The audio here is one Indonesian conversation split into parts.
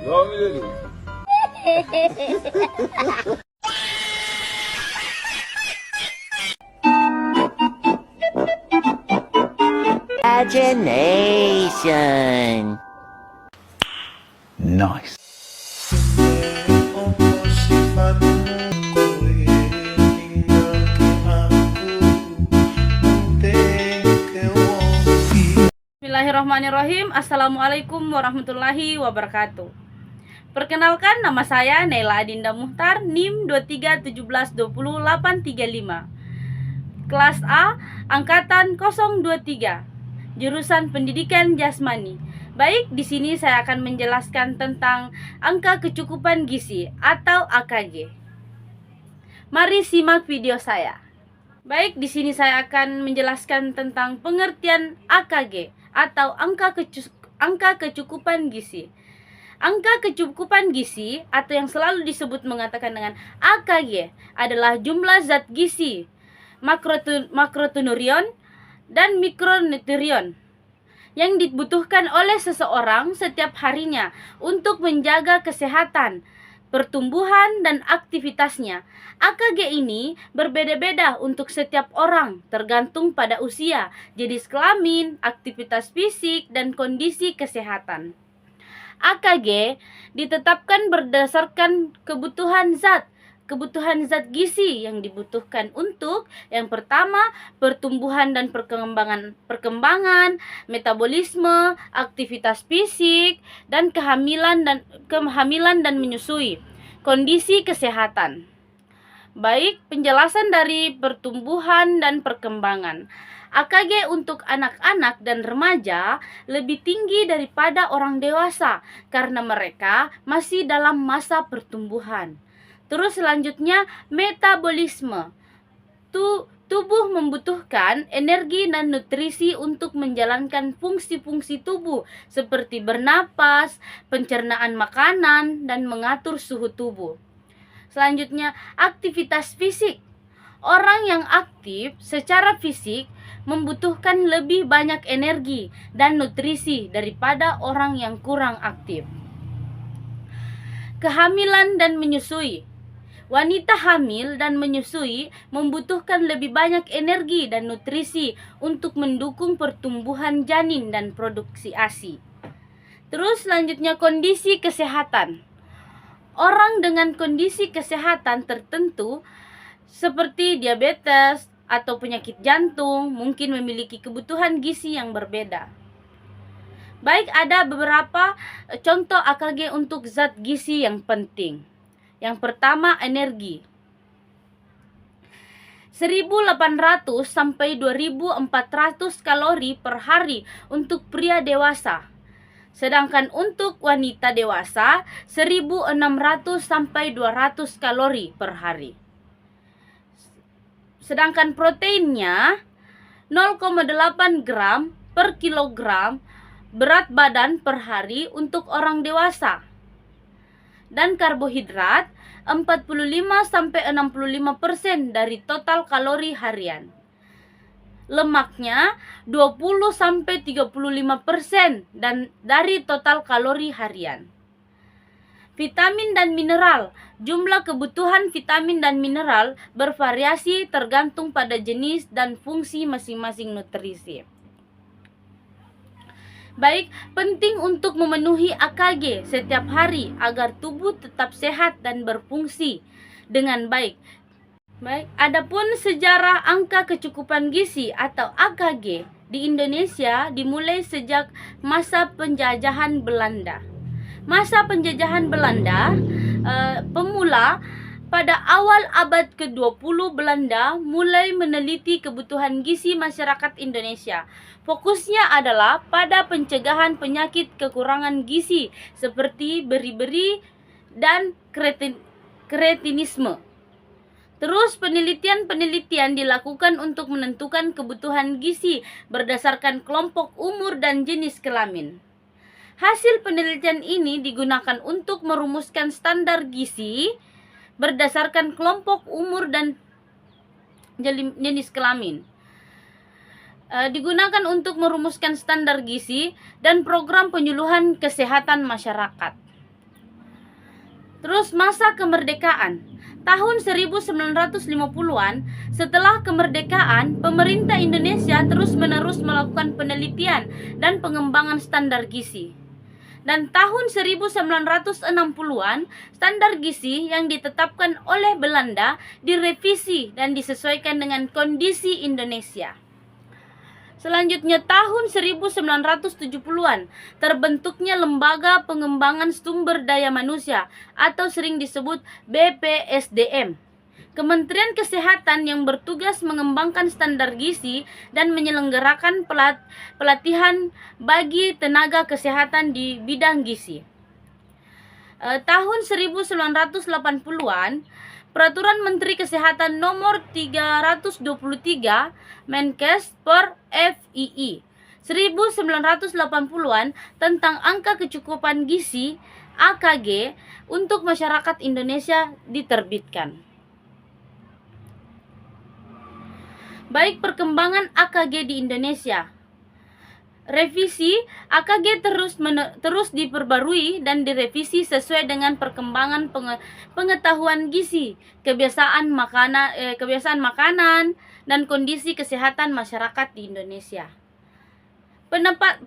Imagination. Nice. Bismillahirrahmanirrahim. Assalamualaikum warahmatullahi wabarakatuh. Perkenalkan, nama saya Naila Adinda Muhtar, NIM 231720835, Kelas A, Angkatan 023, Jurusan Pendidikan Jasmani. Baik, di sini saya akan menjelaskan tentang angka kecukupan gizi atau AKG. Mari simak video saya. Baik, di sini saya akan menjelaskan tentang pengertian AKG atau angka kecukupan gizi. Angka kecukupan gizi atau yang selalu disebut mengatakan dengan AKG adalah jumlah zat gizi, makronutrien dan mikronutrien yang dibutuhkan oleh seseorang setiap harinya untuk menjaga kesehatan, pertumbuhan, dan aktivitasnya. AKG ini berbeda-beda untuk setiap orang, tergantung pada usia, jenis kelamin, aktivitas fisik, dan kondisi kesehatan. AKG ditetapkan berdasarkan kebutuhan zat gizi yang dibutuhkan untuk yang pertama, pertumbuhan dan perkembangan, metabolisme, aktivitas fisik, dan kehamilan dan menyusui. Kondisi kesehatan. Baik, penjelasan dari pertumbuhan dan perkembangan. AKG untuk anak-anak dan remaja lebih tinggi daripada orang dewasa karena mereka masih dalam masa pertumbuhan. Terus selanjutnya, metabolisme. Tubuh membutuhkan energi dan nutrisi untuk menjalankan fungsi-fungsi tubuh seperti bernapas, pencernaan makanan, dan mengatur suhu tubuh. Selanjutnya, aktivitas fisik. Orang yang aktif secara fisik membutuhkan lebih banyak energi dan nutrisi daripada orang yang kurang aktif. Kehamilan dan menyusui. Wanita hamil dan menyusui membutuhkan lebih banyak energi dan nutrisi untuk mendukung pertumbuhan janin dan produksi ASI. Terus selanjutnya, kondisi kesehatan. Orang dengan kondisi kesehatan tertentu seperti diabetes atau penyakit jantung mungkin memiliki kebutuhan gizi yang berbeda. Baik, ada beberapa contoh AKG untuk zat gizi yang penting. Yang pertama, energi. 1.800 sampai 2.400 kalori per hari untuk pria dewasa. Sedangkan untuk wanita dewasa 1.600 sampai 200 kalori per hari. Sedangkan proteinnya 0,8 gram per kilogram berat badan per hari untuk orang dewasa. Dan karbohidrat 45 sampai 65% dari total kalori harian. Lemaknya 20 sampai 35% dan dari total kalori harian. Vitamin dan mineral. Jumlah kebutuhan vitamin dan mineral bervariasi tergantung pada jenis dan fungsi masing-masing nutrisi. Baik, penting untuk memenuhi AKG setiap hari agar tubuh tetap sehat dan berfungsi dengan baik. Baik, adapun sejarah angka kecukupan gizi atau AKG di Indonesia dimulai sejak masa penjajahan Belanda. Masa penjajahan Belanda pemula pada awal abad ke-20 Belanda mulai meneliti kebutuhan gizi masyarakat Indonesia. Fokusnya adalah pada pencegahan penyakit kekurangan gizi seperti beri-beri dan kretinisme. Terus penelitian dilakukan untuk menentukan kebutuhan gizi berdasarkan kelompok umur dan jenis kelamin. Hasil penelitian ini digunakan untuk merumuskan standar gizi berdasarkan kelompok umur dan jenis kelamin. Digunakan untuk merumuskan standar gizi dan program penyuluhan kesehatan masyarakat. Terus masa kemerdekaan. Tahun 1950-an, setelah kemerdekaan, pemerintah Indonesia terus-menerus melakukan penelitian dan pengembangan standar gizi. Dan tahun 1960-an, standar gizi yang ditetapkan oleh Belanda direvisi dan disesuaikan dengan kondisi Indonesia. Selanjutnya tahun 1970-an terbentuknya Lembaga Pengembangan Sumber Daya Manusia atau sering disebut BPSDM. Kementerian Kesehatan yang bertugas mengembangkan standar gizi dan menyelenggarakan pelatihan bagi tenaga kesehatan di bidang gizi. Tahun 1980-an, Peraturan Menteri Kesehatan Nomor 323 Menkes per FII 1980-an tentang angka kecukupan gizi AKG untuk masyarakat Indonesia diterbitkan. Baik perkembangan AKG di Indonesia. Revisi AKG terus diperbarui dan direvisi sesuai dengan perkembangan pengetahuan gizi, kebiasaan makanan dan kondisi kesehatan masyarakat di Indonesia.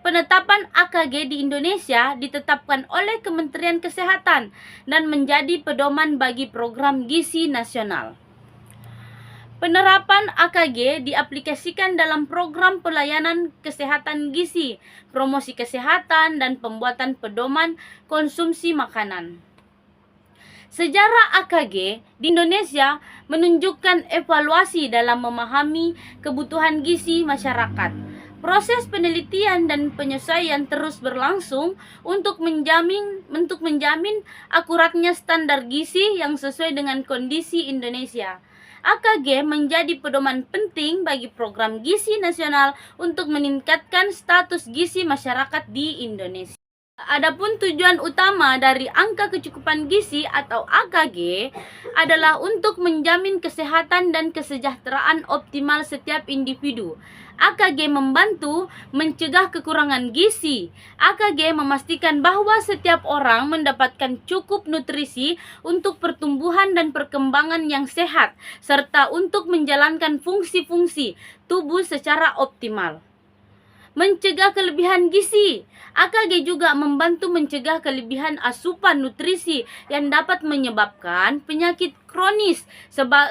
Penetapan AKG di Indonesia ditetapkan oleh Kementerian Kesehatan dan menjadi pedoman bagi program gizi nasional. Penerapan AKG diaplikasikan dalam program pelayanan kesehatan gizi, promosi kesehatan, dan pembuatan pedoman konsumsi makanan. Sejarah AKG di Indonesia menunjukkan evaluasi dalam memahami kebutuhan gizi masyarakat. Proses penelitian dan penyesuaian terus berlangsung untuk menjamin akuratnya standar gizi yang sesuai dengan kondisi Indonesia. AKG menjadi pedoman penting bagi program gizi nasional untuk meningkatkan status gizi masyarakat di Indonesia. Adapun tujuan utama dari angka kecukupan gizi atau AKG adalah untuk menjamin kesehatan dan kesejahteraan optimal setiap individu. AKG membantu mencegah kekurangan gizi. AKG memastikan bahwa setiap orang mendapatkan cukup nutrisi untuk pertumbuhan dan perkembangan yang sehat, serta untuk menjalankan fungsi-fungsi tubuh secara optimal. Mencegah kelebihan gizi. AKG juga membantu mencegah kelebihan asupan nutrisi yang dapat menyebabkan penyakit kronis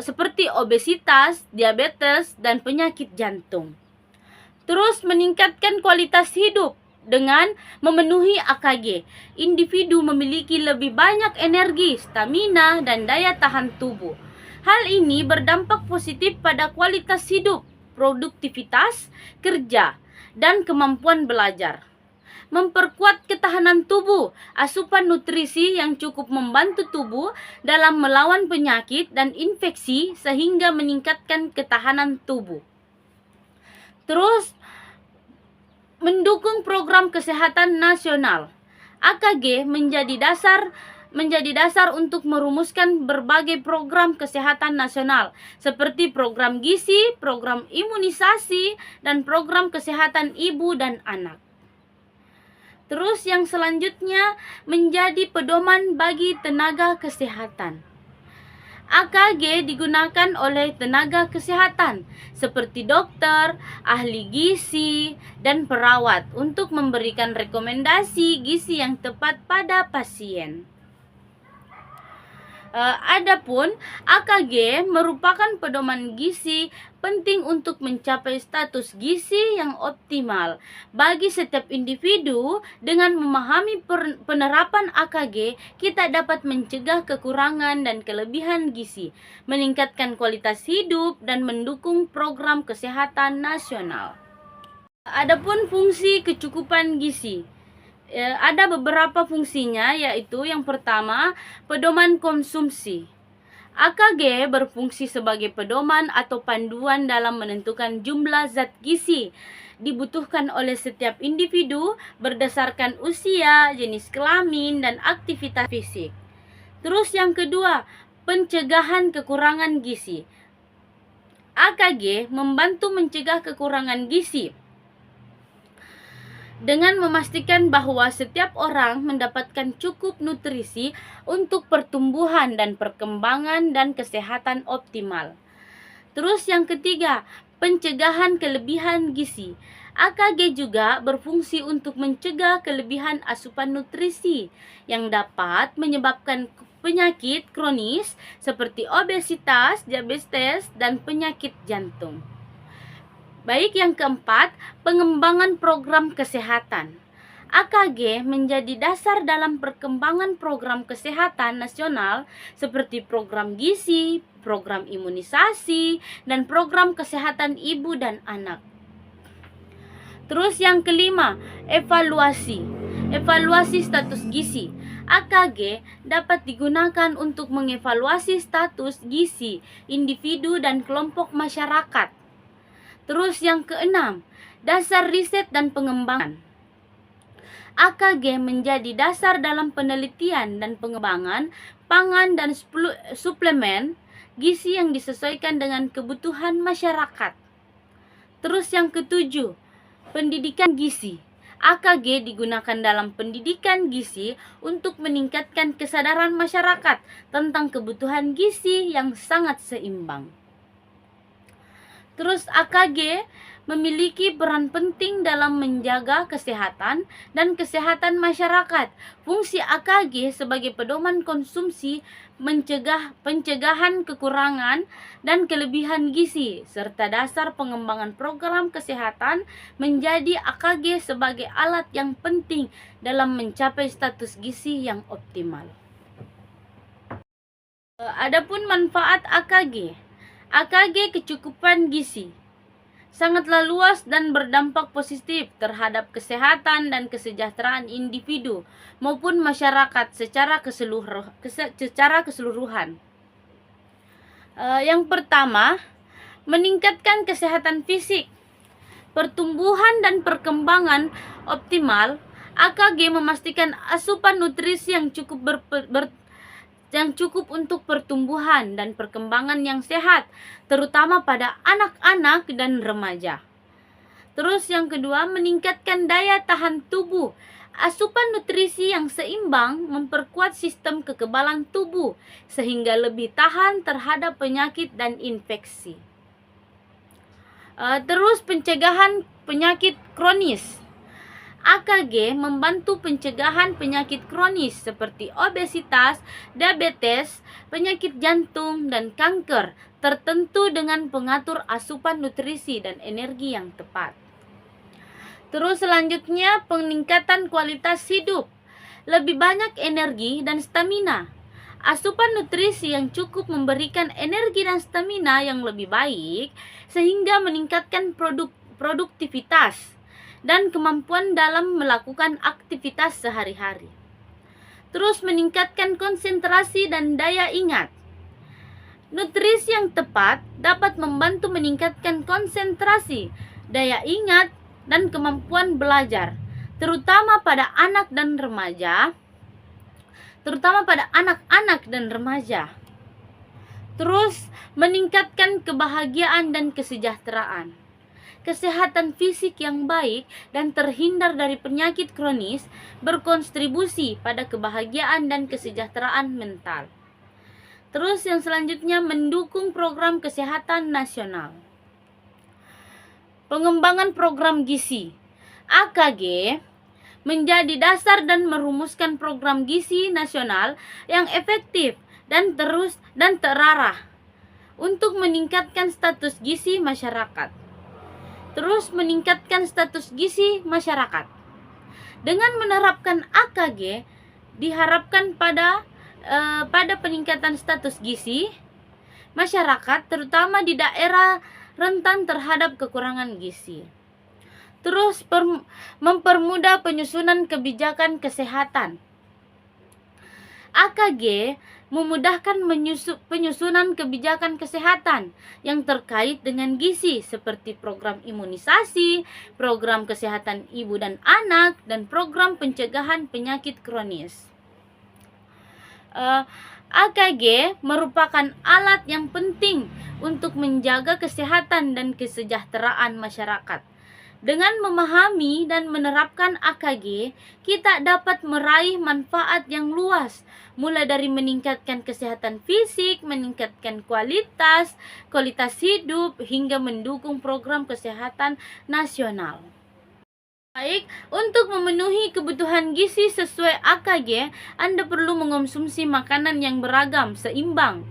seperti obesitas, diabetes, dan penyakit jantung. Terus meningkatkan kualitas hidup. Dengan memenuhi AKG, individu memiliki lebih banyak energi, stamina, dan daya tahan tubuh. Hal ini berdampak positif pada kualitas hidup, produktivitas, kerja, dan kemampuan belajar. Memperkuat ketahanan tubuh. Asupan nutrisi yang cukup membantu tubuh dalam melawan penyakit dan infeksi sehingga meningkatkan ketahanan tubuh. Terus mendukung program kesehatan nasional. AKG menjadi dasar untuk merumuskan berbagai program kesehatan nasional seperti program gizi, program imunisasi, dan program kesehatan ibu dan anak. Terus yang selanjutnya menjadi pedoman bagi tenaga kesehatan. AKG digunakan oleh tenaga kesehatan seperti dokter, ahli gizi, dan perawat untuk memberikan rekomendasi gizi yang tepat pada pasien. Adapun AKG merupakan pedoman gizi penting untuk mencapai status gizi yang optimal bagi setiap individu. Dengan memahami penerapan AKG, kita dapat mencegah kekurangan dan kelebihan gizi, meningkatkan kualitas hidup, dan mendukung program kesehatan nasional. Adapun fungsi kecukupan gizi. Ada beberapa fungsinya, yaitu yang pertama, pedoman konsumsi. AKG berfungsi sebagai pedoman atau panduan dalam menentukan jumlah zat gizi dibutuhkan oleh setiap individu berdasarkan usia, jenis kelamin, dan aktivitas fisik. Terus yang kedua, pencegahan kekurangan gizi. AKG membantu mencegah kekurangan gizi dengan memastikan bahwa setiap orang mendapatkan cukup nutrisi untuk pertumbuhan dan perkembangan dan kesehatan optimal. Terus yang ketiga, pencegahan kelebihan gizi. AKG juga berfungsi untuk mencegah kelebihan asupan nutrisi yang dapat menyebabkan penyakit kronis seperti obesitas, diabetes, dan penyakit jantung. Baik, yang keempat, pengembangan program kesehatan. AKG menjadi dasar dalam perkembangan program kesehatan nasional seperti program gizi, program imunisasi, dan program kesehatan ibu dan anak. Terus yang kelima, evaluasi. Evaluasi status gizi. AKG dapat digunakan untuk mengevaluasi status gizi individu dan kelompok masyarakat. Terus yang keenam, dasar riset dan pengembangan. AKG menjadi dasar dalam penelitian dan pengembangan pangan dan suplemen gizi yang disesuaikan dengan kebutuhan masyarakat. Terus yang ketujuh, pendidikan gizi. AKG digunakan dalam pendidikan gizi untuk meningkatkan kesadaran masyarakat tentang kebutuhan gizi yang sangat seimbang. Terus AKG memiliki peran penting dalam menjaga kesehatan dan kesehatan masyarakat. Fungsi AKG sebagai pedoman konsumsi, pencegahan kekurangan dan kelebihan gizi, serta dasar pengembangan program kesehatan menjadi AKG sebagai alat yang penting dalam mencapai status gizi yang optimal. Adapun manfaat AKG. AKG kecukupan gizi sangatlah luas dan berdampak positif terhadap kesehatan dan kesejahteraan individu maupun masyarakat secara keseluruhan. Yang pertama, meningkatkan kesehatan fisik, pertumbuhan dan perkembangan optimal. AKG memastikan asupan nutrisi yang cukup untuk pertumbuhan dan perkembangan yang sehat, terutama pada anak-anak dan remaja. Terus yang kedua, meningkatkan daya tahan tubuh. Asupan nutrisi yang seimbang memperkuat sistem kekebalan tubuh sehingga lebih tahan terhadap penyakit dan infeksi. Terus pencegahan penyakit kronis. AKG membantu pencegahan penyakit kronis seperti obesitas, diabetes, penyakit jantung, dan kanker tertentu dengan pengatur asupan nutrisi dan energi yang tepat. Terus selanjutnya, peningkatan kualitas hidup, lebih banyak energi dan stamina. Asupan nutrisi yang cukup memberikan energi dan stamina yang lebih baik sehingga meningkatkan produktivitas dan kemampuan dalam melakukan aktivitas sehari-hari. Terus meningkatkan konsentrasi dan daya ingat. Nutrisi yang tepat dapat membantu meningkatkan konsentrasi, daya ingat, dan kemampuan belajar, terutama pada anak dan remaja. Terus meningkatkan kebahagiaan dan kesejahteraan. Kesehatan fisik yang baik dan terhindar dari penyakit kronis berkontribusi pada kebahagiaan dan kesejahteraan mental. Terus yang selanjutnya, mendukung program kesehatan nasional. Pengembangan program gizi. AKG menjadi dasar dan merumuskan program gizi nasional yang efektif dan terarah untuk meningkatkan status gizi masyarakat. Terus meningkatkan status gizi masyarakat. Dengan menerapkan AKG diharapkan pada peningkatan status gizi masyarakat, terutama di daerah rentan terhadap kekurangan gizi. Terus mempermudah penyusunan kebijakan kesehatan. AKG memudahkan penyusunan kebijakan kesehatan yang terkait dengan gizi seperti program imunisasi, program kesehatan ibu dan anak, dan program pencegahan penyakit kronis. AKG merupakan alat yang penting untuk menjaga kesehatan dan kesejahteraan masyarakat Dengan memahami dan menerapkan AKG, kita dapat meraih manfaat yang luas, mulai dari meningkatkan kesehatan fisik, meningkatkan kualitas hidup, hingga mendukung program kesehatan nasional. Baik, untuk memenuhi kebutuhan gizi sesuai AKG, Anda perlu mengonsumsi makanan yang beragam, seimbang.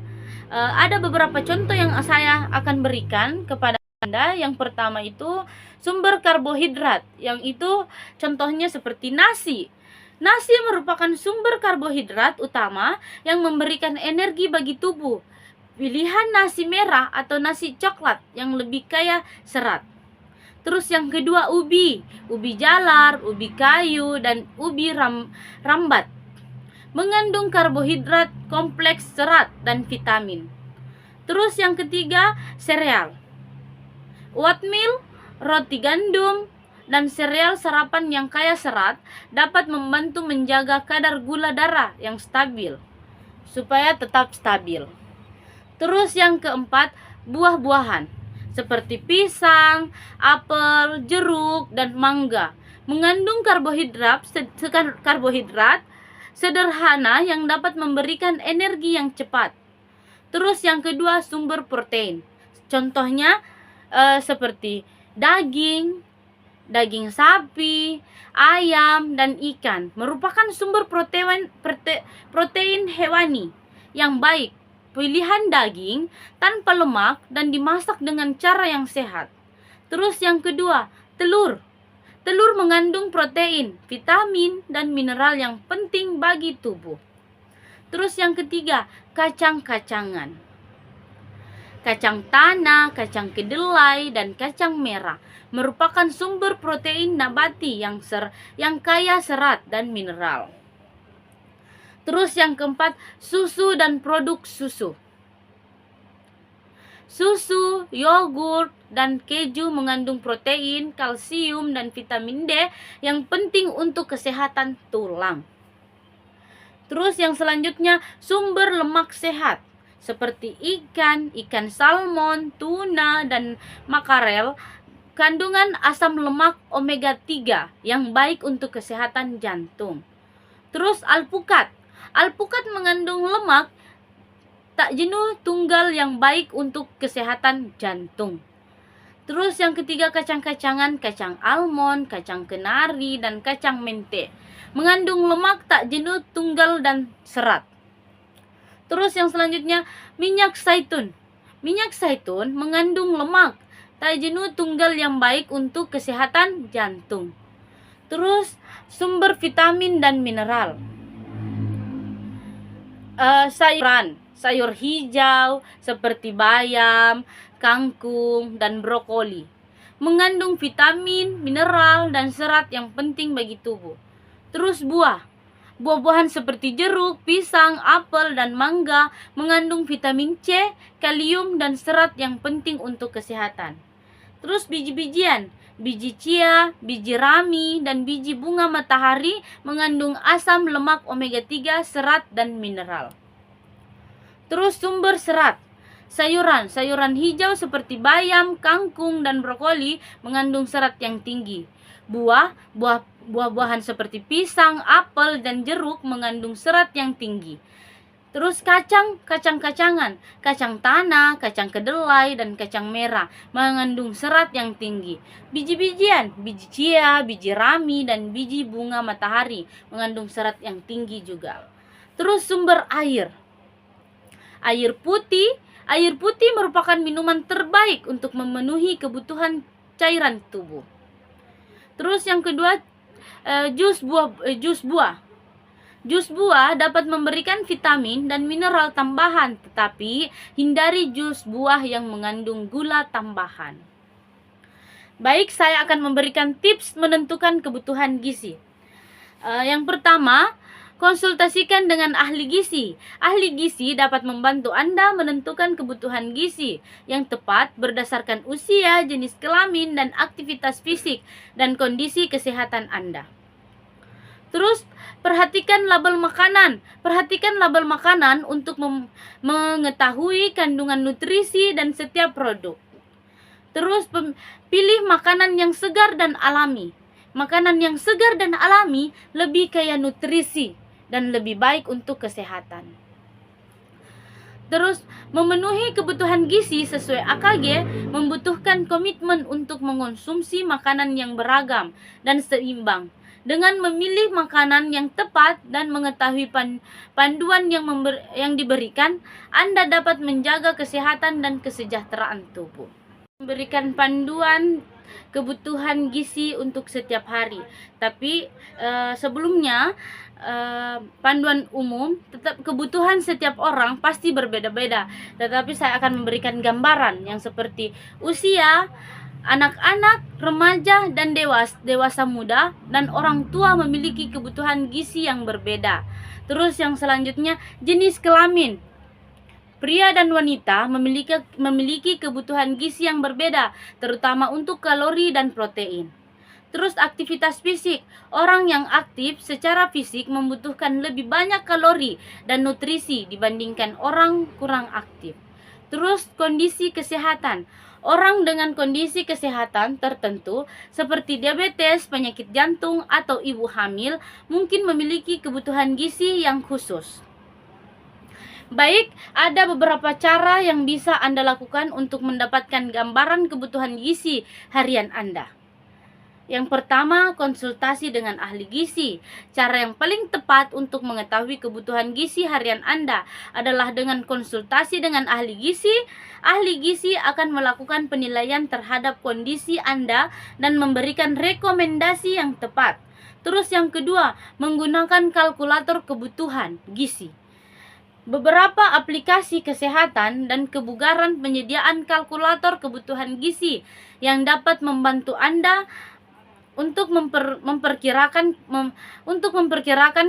Ada beberapa contoh yang saya akan berikan kepada Anda. Yang pertama itu sumber karbohidrat, yang itu contohnya seperti nasi. Nasi merupakan sumber karbohidrat utama yang memberikan energi bagi tubuh. Pilihan nasi merah atau nasi coklat yang lebih kaya serat. Terus yang kedua ubi jalar, ubi kayu, dan ubi rambat. Mengandung karbohidrat kompleks, serat, dan vitamin. Terus yang ketiga sereal. Oatmeal, roti gandum, dan sereal sarapan yang kaya serat dapat membantu menjaga kadar gula darah yang stabil, supaya tetap stabil. Terus yang keempat, buah-buahan seperti pisang, apel, jeruk, dan mangga. Mengandung karbohidrat sederhana yang dapat memberikan energi yang cepat. Terus yang kedua, sumber protein. Contohnya seperti daging sapi, ayam, dan ikan merupakan sumber protein hewani yang baik. Pilihan daging tanpa lemak dan dimasak dengan cara yang sehat. Terus yang kedua, telur. Telur mengandung protein, vitamin, dan mineral yang penting bagi tubuh. Terus yang ketiga, kacang-kacangan. Kacang tanah, kacang kedelai, dan kacang merah merupakan sumber protein nabati yang kaya serat dan mineral. Terus yang keempat, susu dan produk susu. Susu, yogurt, dan keju mengandung protein, kalsium, dan vitamin D yang penting untuk kesehatan tulang. Terus yang selanjutnya, sumber lemak sehat seperti ikan salmon, tuna, dan makarel. Kandungan asam lemak omega 3 yang baik untuk kesehatan jantung. Terus alpukat. Alpukat mengandung lemak tak jenuh tunggal yang baik untuk kesehatan jantung. Terus yang ketiga, kacang-kacangan, kacang almond, kacang kenari, dan kacang mente. Mengandung lemak tak jenuh tunggal dan serat. Terus yang selanjutnya, minyak zaitun. Minyak zaitun mengandung lemak tak jenuh tunggal yang baik untuk kesehatan jantung. Terus sumber vitamin dan mineral. Sayur hijau seperti bayam, kangkung, dan brokoli mengandung vitamin, mineral, dan serat yang penting bagi tubuh. Terus buah-buahan seperti jeruk, pisang, apel, dan mangga mengandung vitamin C, kalium, dan serat yang penting untuk kesehatan. Terus biji-bijian, biji chia, biji rami, dan biji bunga matahari mengandung asam lemak omega 3, serat, dan mineral. Terus sumber serat. Sayuran hijau seperti bayam, kangkung, dan brokoli mengandung serat yang tinggi. Buah-buahan seperti pisang, apel, dan jeruk mengandung serat yang tinggi. Terus kacang-kacangan, kacang tanah, kacang kedelai, dan kacang merah mengandung serat yang tinggi. Biji-bijian, biji chia, biji rami, dan biji bunga matahari mengandung serat yang tinggi juga. Terus sumber air. Air putih merupakan minuman terbaik untuk memenuhi kebutuhan cairan tubuh. Terus yang kedua, jus buah. Jus buah dapat memberikan vitamin dan mineral tambahan, tetapi hindari jus buah yang mengandung gula tambahan. Baik, saya akan memberikan tips menentukan kebutuhan gizi. Yang pertama, konsultasikan dengan ahli gizi. Ahli gizi dapat membantu Anda menentukan kebutuhan gizi yang tepat berdasarkan usia, jenis kelamin, dan aktivitas fisik dan kondisi kesehatan Anda. Terus, perhatikan label makanan. Perhatikan label makanan untuk mengetahui kandungan nutrisi dan setiap produk. Terus pilih makanan yang segar dan alami. Makanan yang segar dan alami lebih kaya nutrisi dan lebih baik untuk kesehatan. Terus, memenuhi kebutuhan gizi sesuai AKG membutuhkan komitmen untuk mengonsumsi makanan yang beragam dan seimbang. Dengan memilih makanan yang tepat dan mengetahui panduan yang diberikan, Anda dapat menjaga kesehatan dan kesejahteraan tubuh. Memberikan panduan kebutuhan gizi untuk setiap hari. Tapi sebelumnya panduan umum, tetap kebutuhan setiap orang pasti berbeda-beda. Tetapi saya akan memberikan gambaran yang seperti usia, anak-anak, remaja, dan dewasa muda, dan orang tua memiliki kebutuhan gizi yang berbeda. Terus yang selanjutnya, jenis kelamin. Pria dan wanita memiliki kebutuhan gizi yang berbeda, terutama untuk kalori dan protein. Terus aktivitas fisik. Orang yang aktif secara fisik membutuhkan lebih banyak kalori dan nutrisi dibandingkan orang kurang aktif. Terus kondisi kesehatan. Orang dengan kondisi kesehatan tertentu seperti diabetes, penyakit jantung, atau ibu hamil mungkin memiliki kebutuhan gizi yang khusus. Baik, ada beberapa cara yang bisa Anda lakukan untuk mendapatkan gambaran kebutuhan gizi harian Anda. Yang pertama, konsultasi dengan ahli gizi. Cara yang paling tepat untuk mengetahui kebutuhan gizi harian Anda adalah dengan konsultasi dengan ahli gizi. Ahli gizi akan melakukan penilaian terhadap kondisi Anda dan memberikan rekomendasi yang tepat. Terus yang kedua, menggunakan kalkulator kebutuhan gizi. Beberapa aplikasi kesehatan dan kebugaran penyediaan kalkulator kebutuhan gizi yang dapat membantu Anda untuk memperkirakan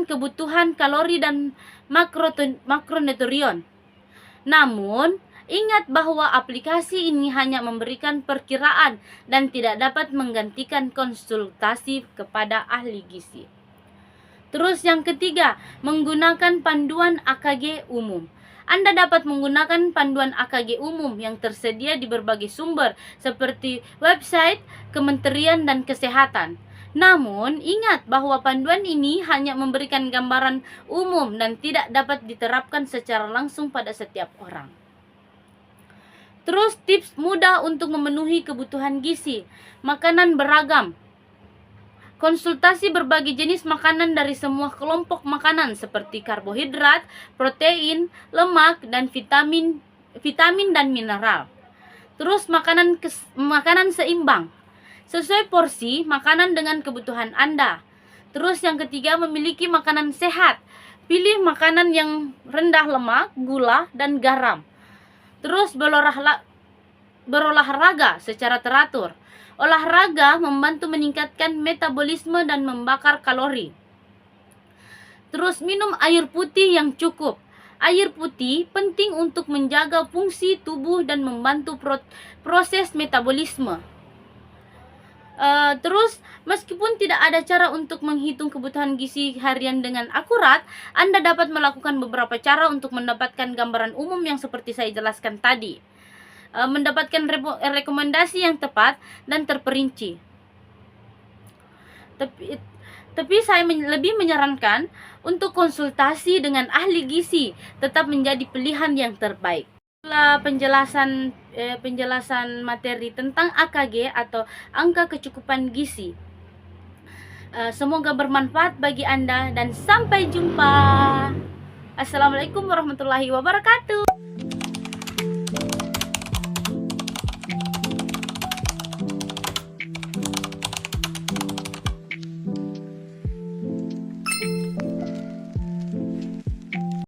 kebutuhan kalori dan makronutrien. Namun, ingat bahwa aplikasi ini hanya memberikan perkiraan dan tidak dapat menggantikan konsultasi kepada ahli gizi. Terus yang ketiga, menggunakan panduan AKG umum. Anda dapat menggunakan panduan AKG umum yang tersedia di berbagai sumber seperti website, kementerian, dan kesehatan. Namun, ingat bahwa panduan ini hanya memberikan gambaran umum dan tidak dapat diterapkan secara langsung pada setiap orang. Terus tips mudah untuk memenuhi kebutuhan gizi. Makanan beragam. Konsultasi berbagai jenis makanan dari semua kelompok makanan seperti karbohidrat, protein, lemak, dan vitamin dan mineral. Terus makanan seimbang. Sesuai porsi makanan dengan kebutuhan Anda. Terus yang ketiga, memiliki makanan sehat. Pilih makanan yang rendah lemak, gula, dan garam. Terus berolahraga secara teratur. Olahraga membantu meningkatkan metabolisme dan membakar kalori. Terus minum air putih yang cukup. Air putih penting untuk menjaga fungsi tubuh dan membantu proses metabolisme. Terus meskipun tidak ada cara untuk menghitung kebutuhan gizi harian dengan akurat, Anda dapat melakukan beberapa cara untuk mendapatkan gambaran umum yang seperti saya jelaskan tadi. Mendapatkan rekomendasi yang tepat dan terperinci. Tapi saya lebih menyarankan untuk konsultasi dengan ahli gizi tetap menjadi pilihan yang terbaik. Setelah penjelasan materi tentang AKG atau angka kecukupan gizi. Semoga bermanfaat bagi Anda dan sampai jumpa. Assalamualaikum warahmatullahi wabarakatuh.